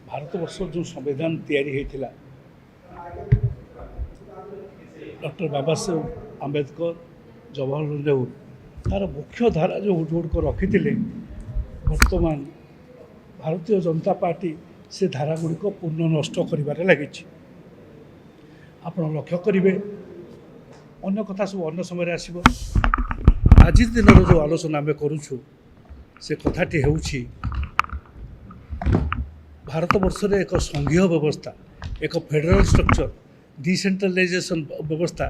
भारतवर्ष जो संविधान तैयारी होता डॉक्टर बाबा साहेब आम्बेडकर जवाहरलाल नेहरू तार मुख्य धारा जो गुड़ रखी बर्तमान भारतीय जनता पार्टी से धारा गुड़िक पूर्ण नष्ट कर लगी आप लक्ष्य करेंगे अन्य कथा सब अन्य समय आसब आज दिन जो आलोचना आम करुचु से कथाटी हूँ भारतवर्ष में एक संघीय व्यवस्था एक फेडरल स्ट्रक्चर डिसेंट्रलाइजेशन व्यवस्था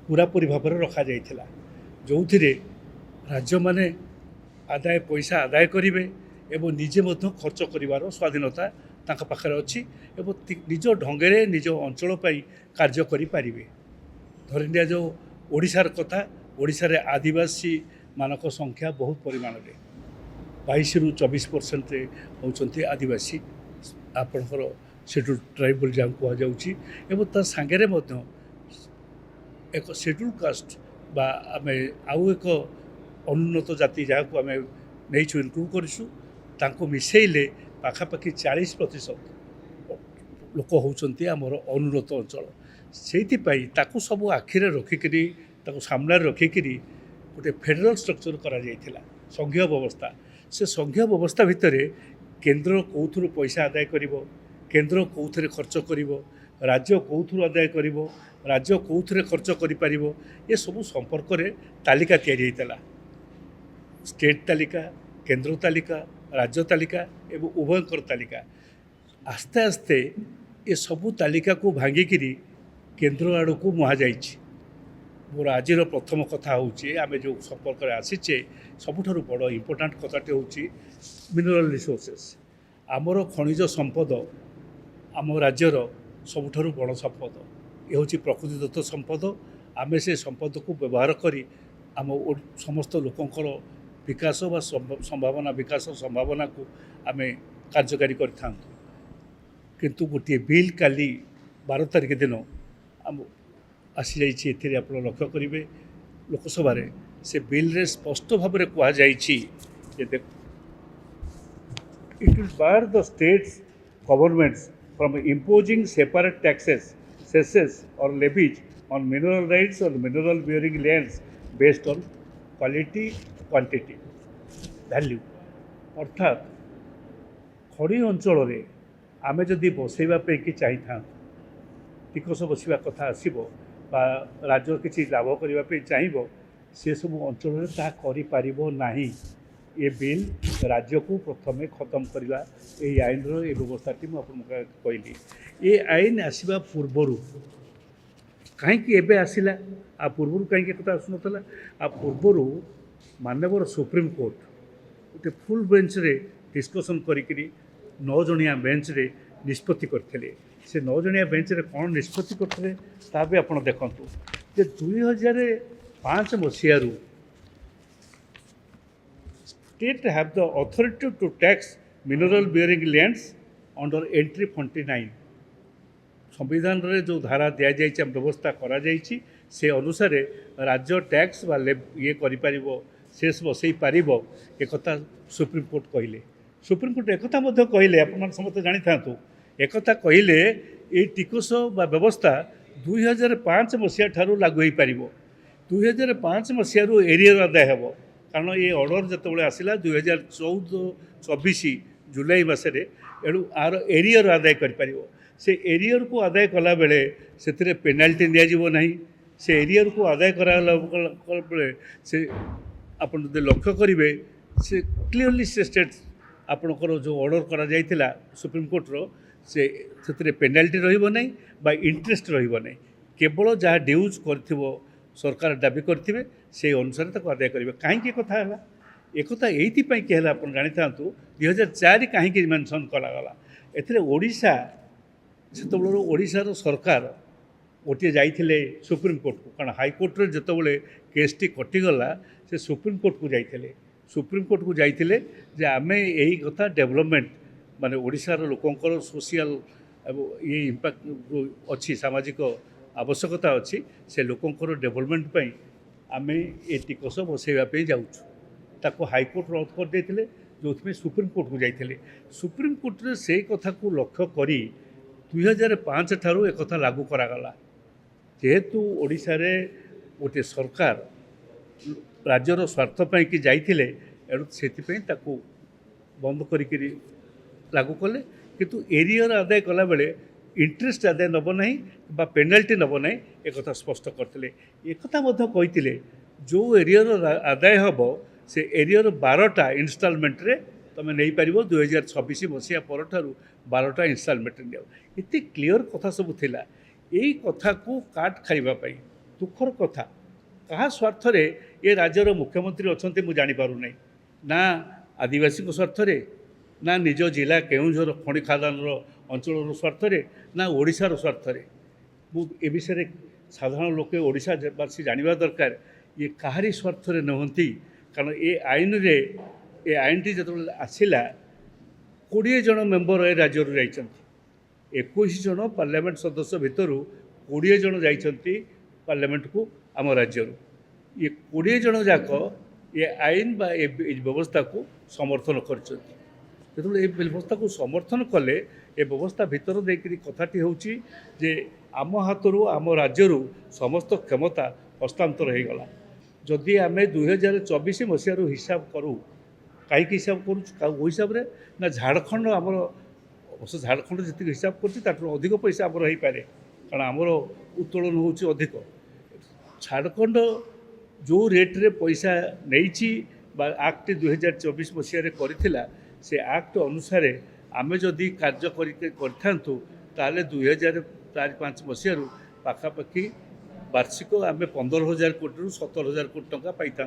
पूरापूरी भाव में रखा जाइथिला जो थी राज्य माने आदाय पैसा आदाय करेंगे एवं निजे मध्य खर्च करिवार स्वाधीनता तांका पाखरे अच्छी एवं निज ढंगे निज अंचल कार्य करें धरिनिया जो ओडिशार कथा ओडिशारे आदिवासी मानक संख्या बहुत परिमाण में 22 रु 24% होउचंती आदिवासी आपणकर शेड्यूल ट्राइबल जहाँ कहुच्छी एवं सांगे एक शेड्यूल कास्ट बा आम आउ एक अनुन्नत जाति जहाँ को आम नहीं इनक्लूड करूँ मिसेले पाखापाखि 40% लोक होउचंती आमर अनुन्नत अंचल से सब आखिरे रखिकी सामने रखिकी गोटे फेडरल स्ट्रक्चर करा जाइथिला संघीय व्यवस्था से संघीय व्यवस्था भितर केंद्र कौथुर पैसा आदाय करिवो केंद्र कौथरे खर्च करिवो राज्य कौथुर आदाय करिवो राज्य कौथरे खर्च करि पारिवो ये सब संपर्क में तालिका तैयारी होइतला स्टेट तालिका केंद्र तालिका राज्य तालिका एवं उभयकर तालिका आस्ते आस्ते ये सबू तालिका को भांगिकी केंद्र आड़ को मुहा जाइछि मोर आज प्रथम कथा हूँ आम जो संपर्क में आसीचे सबुठ बड़ इम्पोर्टाट कथाटे हूँ मिनरल रिसोर्सेस आमर खनिज संपद आम राज्यर सबुठ बड़ संपद ये हूँ प्रकृतिदत्त संपद आम से संपद को व्यवहार करी आम समस्त लोकंर विकास व संभावना विकास संभावना को आम कार्यकारी कर किंतु गोटे बिल काली 12 तारिख दिन आम आसी जाइए आप लक्ष्य करेंगे लोकसभा से बिल रे स्पष्ट भाव में कहुई it will bar the states governments from imposing separate taxes cesses और लेवीज ऑन मिनरल राइट्स और mineral bearing lands based on quality quantity value अर्थात खड़ी अंचल में आमे जदि बसैवाई कि चाही था टिकस बसवा कथा आसब राज्य किसी लाभ करने चाहिए से सब अंचल ना ये बिल राज्य को प्रथम खत्म करवा ये आईन रे व्यवस्थाटी मुझे कहली ये आईन आसवा पूर्वर कहीं आसला आ पूर्वर कहीं कथा आसुना आ पूर्वर माननीय सुप्रीम कोर्ट गोटे फुल बेंच रे डिस्कसन करी 9 जणिया बेंच रे निष्पत्ति करते से 9 जणिया बेंच रे कौन निष्पत्ति करते भी आप देखु जे 2005 मसीह state have the authority to tax mineral bearing lands under entry 49 संविधान रे जो धारा दि जाए व्यवस्था करा जाइछि से अनुसार राज्य टैक्स बा ये करिपारिबो शेष बसई पारिबो एक कथा सुप्रीम कोर्ट कहले सुप्रीम कोर्ट एक कथा मध्य कहले आपण समस्त जानि थांतु एक कथा कहले ये टिकस बा व्यवस्था 2005 मसीहा ठारू लागू हो पार 2005 मसीह एरियर आदाय हेब कारण ये ऑर्डर जिते आसला 2014-24 जुलाई मसरे एणु आर एरियर आदाय कर से एरियर को आदाय कला बेले से पेनाल्टी दिज्व से एरियर को आदाय करा बेले से आप लक्ष्य करेंगे से क्लीयरली से स्टेट आपणकर जो ऑर्डर करा जाइथिला सुप्रीम कोर्टर से पेनाल्टी रही बा इंटरेस्ट रही केवल जहाँ ड्यूज कर सरकार दाबी करेंगे से अनुसार आदाय करेंगे कहीं कथा है एक ये कहला आप जानी था 2004 कहीं मेनसन करागला एशा से ओडार सरकार गोटे जाइए सुप्रीम कोर्ट को कारण हाईकोर्ट जिते केसटी कटिगला से सुप्रीम कोर्ट को जाइए सुप्रीम कोर्ट को जाइए जे आमे यही कथा डेवलपमेंट माने ओडिशार लोकंकर सोशल ये इम्पैक्ट अच्छी सामाजिक आवश्यकता अच्छी से लोकंकर डेवलपमेंट आमे ये टिकस बसैवाई जाऊँ ताको हाईकोर्ट रद्द कर देते जो सुप्रीमकोर्ट को जाइए सुप्रीमकोर्ट से कथा को लक्ष्य करी 2005 ठारू एक कथा लागू करागला जेहेतु ओडिशा रे गोटे सरकार राज्यर स्वार्थ पाई कि जाइथिले एणु सेतिपई ताकू बंद करी लागू कले किंतु एरियर आदाय कला बेले इंटरेस्ट आदाय नब नहीं बा पेनाल्टी नब नहीं एक कथा स्पष्ट करते एक कही जो एरियर आदाय हम से एरियर 12टा इनस्टॉलमेंट रे तुम नहीं पार 2026 मसीहा पर 12टा इनस्टॉलमेंट ये क्लीयर कथा सब थिला यही कथा को काट खाइबापी दुखर कथा कहा स्वार्थ रे ये राज्यर मुख्यमंत्री अच्छा मुझे जापर ना आदिवासी स्वार्थ रे ना निज जिला केउझर खଣି खादान अंचल स्वार्थ रे ना ओडिशार स्वार्थ रे ए विषय साधारण लोके ओडिशावासी जानवा दरकार ये कहारी स्वार्थ रे नहंती कारण ये आईन टी जो आसला 20 जन मेंबर ए राज्य जाइछंती 21 जन पार्लियामेंट सदस्य भितर 20 जन जाइछंती पार्लियामेंट को आम राज्य ये 20 जन जाक ये आईन बा ए व्यवस्था को समर्थन करछंती जो ये व्यवस्था को समर्थन कले ए व्यवस्था भितर देकरी कथाटी होची जे आम हाथरू आम राज्यरू समस्त क्षमता हस्तांतर हो गला जदि आम 2024 मसीहार हिसाब करूँ कहीं हिसाब करूँ हिसाब रे ना झारखंड आमर अवश्य झारखंड जी हिसाब कर अधिक पैसा आमर हो पारे कारण आमर उत्तोलन होची अधिक झारखंड जो रेट्रे पैसा नहीं आक्ट 2024 मसीह करथिला से आक्ट अनुसार आमे जदि कार्य करथांतु ताले 2004-5 मसीह पाखापाखि वार्षिक आम 15,000 कोटी 17,000 कोटी टंका पाई था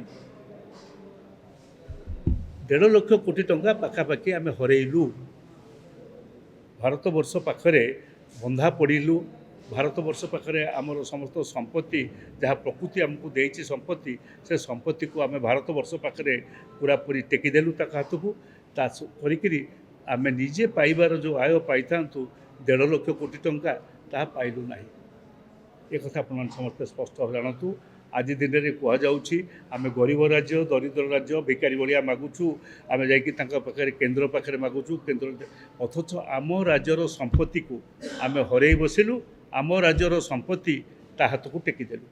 1.5 लाख कोटी टंका पाखापाखि आम हरइलु भारत वर्ष पाखरे बंधा पड़िलु भारत वर्ष पाखरे आमर समस्त संपत्ति जहाँ प्रकृति आमको देइछि संपत्ति से संपत्ति को आम भारत वर्ष पाखरे पूरा पूरी टेकीदेलु ता हाथ को ता करी आम निजे पाइबार जो आय पाई था 1.5 लाख कोटी टंका ता पाइलु नहीं एक कथा अपन समस्त स्पष्ट जानतु आज दिन में कहुच्छी आम गरीब राज्य दरिद्र राज्य भिकारी भाया मागुचु आम जाखे केन्द्र पाखे मागुचु केन्द्र अथच आम राज्यर संपत्ति को आम हरई बसिलु आम राज्यर संपत्ति ता हाथ को टेकीदेलु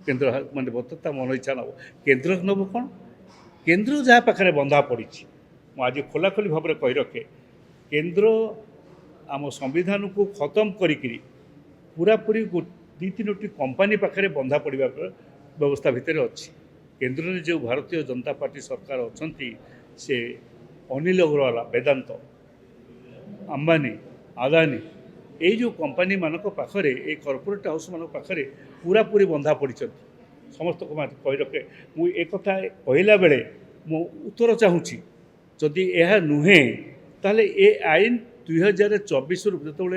केन्द्र मानने बता मन इच्छा नब केन्द्र नब कौन केन्द्र जहाँ पाखे बंधा पड़ी आज खोलाखोली भाव में कही रखे केन्द्र आम संविधान को खत्म करी पूरापूरी 2-3टी कंपानी पाखे बंधा पड़ा व्यवस्था भितर अच्छी केन्द्र में जो भारतीय जनता पार्टी सरकार अच्छा से अनिल अग्रवाल वेदांत अंबानी अदानी ये जो कंपानी मानक पाखरे ये कॉर्पोरेट हाउस मान पाखरे पूरापूरी बंधा पड़ी समस्त कही रखे मुझे एक कहला बेले मु उत्तर चाहूँगी जदि यह नुहे ताले ये आईन 2024 जो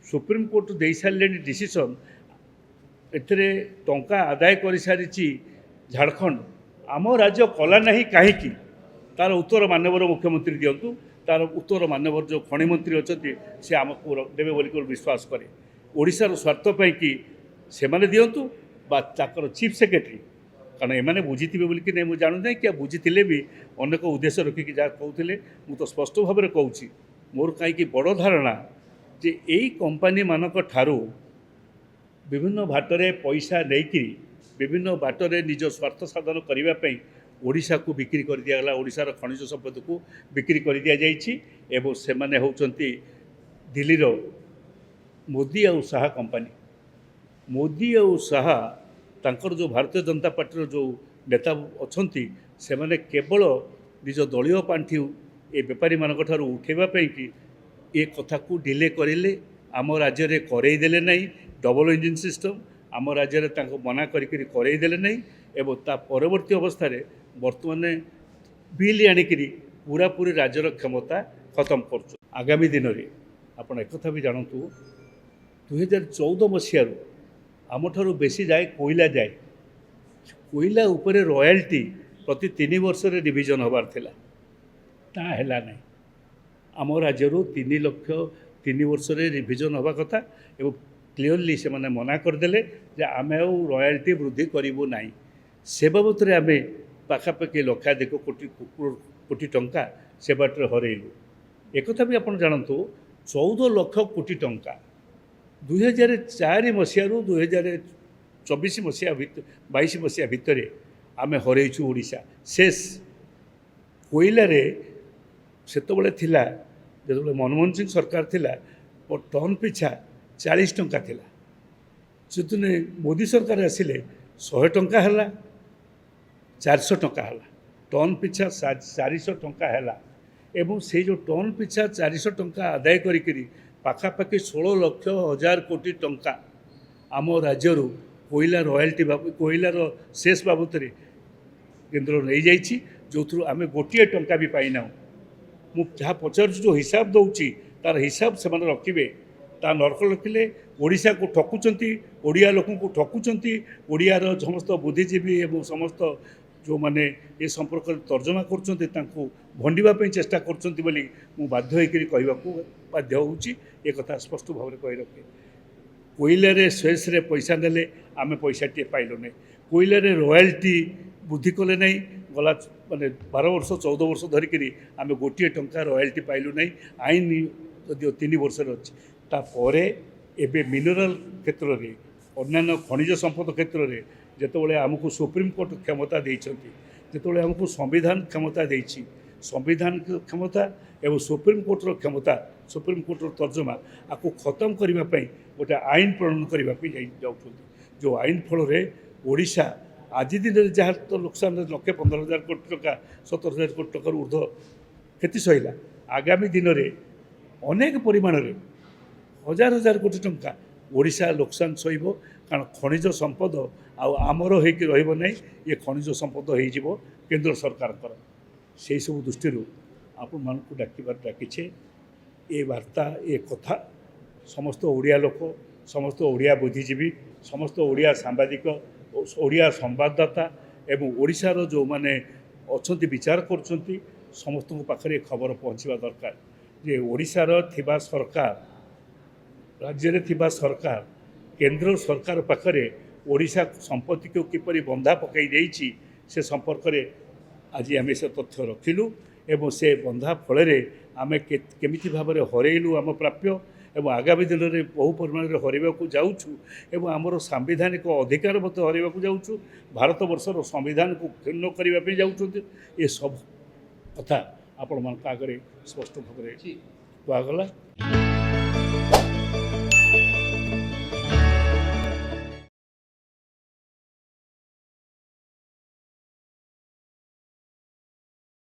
सुप्रीमकोर्ट दे सारे डिसीजन एथिरे टंका आदाय कर सारी झारखंड आम राज्य कला नहीं कहीं तार उत्तर मानवर मुख्यमंत्री दिंतु तार उत्तर मानवर जो खनि मंत्री अच्छा सी आमको देवे बोलिक विश्वास करे ओडिशार स्वार्थ पाई कि से माने दिंतु बाकर चीफ सेक्रेटरी कारण एमाने बुझीथिबे बोलिक नहीं मुझे जानू ना क्या बुझीथिले भी अनेक उद्देश्य रखिक जहाँ कहते मुझे स्पष्ट भाव में कहूँ मोर कहीं बड़ धारणा जे यही कंपानी मानक ठारू विभिन्न बाटरे पैसा नहीं विभिन्न बाटरे निज स्वार्थ साधन करने ओडिशा को बिक्री कर दिगला ओडिशार खनिज संपत्ति को बिक्री कर दि जाइए से माने होउचंती दिल्लीर मोदी और शाह कंपानी मोदी और शाह तांकर जो भारतीय जनता पार्टी जो नेता अच्छा से माने केवल निज दलीय पांठि ए बेपारी मानक ठारू उठेबापी कि ये कथा को डिले करेले आम राज्य में करईदेले नहीं डबल इंजिन सिस्टम आम राज्य में मना करईदेले नहीं एवं ता परवर्ती अवस्था बर्तमान बिल आणिकी पूरापूरी राज्यर क्षमता खत्म कर आगामी दिन में आपड़ एक भी जानतु 2014 मसीह आम ठारू बेसी जाए कोयला उपरे रॉयल्टी प्रति 3 वर्ष डिविजन होबार थिला ता हैला नहीं आम राज्य 3 लाख 3 वर्ष रिविजन हवा कथा एवं क्लीयरली से माने मना करदेले जे आम रॉयल्टी वृद्धि करूँ ना से बाबद आम पाखापाखि लक्षाधिक कोटी टंका से बाटे हरइलु एक भी आप जानतु 14 लाख कोटी टंका 2004 मसीह 2024 मसीहा 22 मसीहा भितर आम हरइचु ओडिशा शेष कोईलार सेतबले थिला जो मनमोहन सिंह सरकार थिला टन पिछा 40 टंका थिला जितने मोदी सरकार आसिले 100 टंका है 400 टंका है टन पिछा 400 टंका है एवं से जो टन पिछा 400 टंका आदाय करी पाखापाखि 16 लक्ष हजार कोटी टंका आम राज्य कोईला रॉयल्टी कोईलार शेष बाबद केन्द्र नहीं जाइए जो थ्रु आम गोटे टंका भी पाईना मु जहाँ पचार जो हिसाब दौची तार हिसाब से रखिए ता नरक रखिले ओडिशा को ठकुचंती ओडिया लोक को ठकुचंती ओडियार समस्त बुद्धिजीवी एवं समस्त जो माने ये संपर्क तर्जमा करछंती तांको भंडिबा पे चेष्टा करछंती बोली मु बाध्य होइकरी कहबाकू बाध्य होउची ए कथा स्पष्ट भाव में कहि रखे कोईलारे शेष रे पैसा नेले आमे पैसा टे पाइलो नै कोईलारे रॉयल्टी बुद्धि कले नै गला माने 12 वर्ष 14 वर्ष धरिकरी आमे गोटे टंका रॉयल्टी पाइलु नै आईन यदि 3 वर्ष अछि तापर एबे मिनरल क्षेत्र रे अन्य खनिज संपद क्षेत्र रे जेतबेले आमको सुप्रीम कोर्ट क्षमता देइछंती जेतबेले आमको संविधान क्षमता देइछि संविधान क्षमता एवं सुप्रीम कोर्टर क्षमता सुप्रीम कोर्टर तर्जमा आपको खत्म करने गोटे आईन प्रणयन करने जो आईन फल ओडिशा आज दिन जहाँ तो नुकसान 1,15,000 कोटी टका 17,000 कोटी टकर ऊर्ध्व क्षति सहला आगामी दिन में अनेक परिमाण में हजार हजार कोटी टंका ओडिशा नुकसान सहब कारण खनिज संपद आमर होकर रही ये खनिज संपद हो केंद्र सरकार से सब दृष्टि आपण मान डाकिछे ये वार्ता ये कथा समस्त ओडिया लोक समस्त ओडिया बुद्धिजीवी समस्त ओडिया सांबादिक ओडिया संवाददाता एवं ओडिशार जो माने अछंती विचार करछंती समस्त पाखरे खबर पहुँचवा दरकार जे ओडिशार थिबा सरकार राज्य रे थिबा सरकार केंद्र सरकार पाखरे ओडिशा संपत्ति को किपरि बंधा पकई देइछि से संपर्क में आज आम से तथ्य रखिलु एवं से बंधा फल आम केमिति भाव में हरइलु आम प्राप्य एवं आगामी दिन में बहु परिमाण में हरवाक जाऊँ आमर सांविधानिक अधिकार मत हरवाक जाऊँ भारत वर्षर संविधान को क्षुण्ण करने जाऊँ ये सब कथा आपण मान आगे स्पष्ट भाव में कहगला।